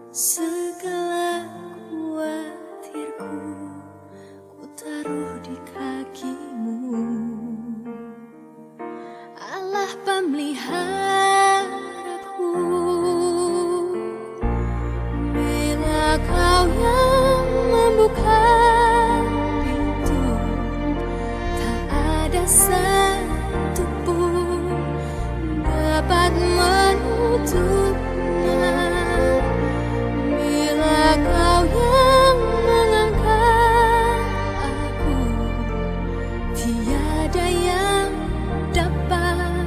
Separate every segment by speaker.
Speaker 1: Segala khawatirku ku taruh di kakimu, Allah pemeliharaku. Bila kau yang membuka pintu, tak ada satu pun dapat menutupnya. Kau yang mengangkat aku, tiada yang dapat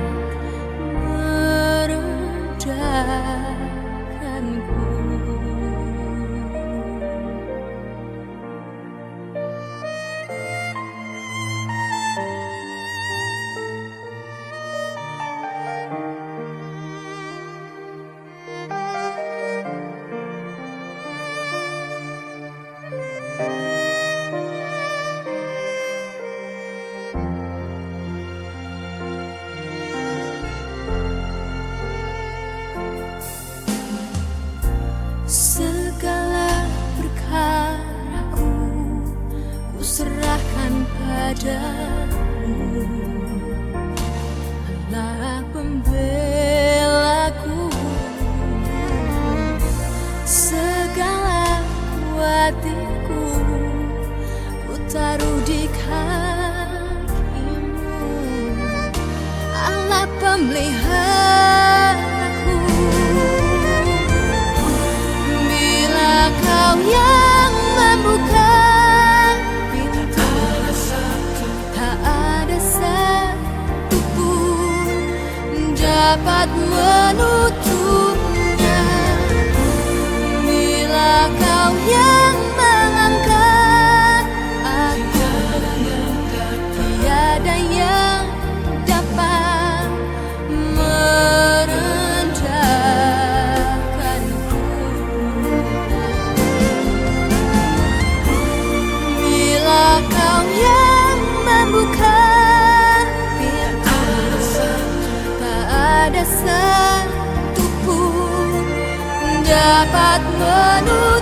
Speaker 1: meredakanku. Segala perkaraku ku serahkan padamu, Allah pembelaku. Segala khawatirku ku taruh di kakimu, Allah pemeliharaku. Kau yang membuka pintu, tak ada satu pun dapat menutupnya. Bila kau yang mengangkat aku, tiada yang dapat merendahkanku. Kau yang membuka pintu, tak ada satu pun dapat menutup.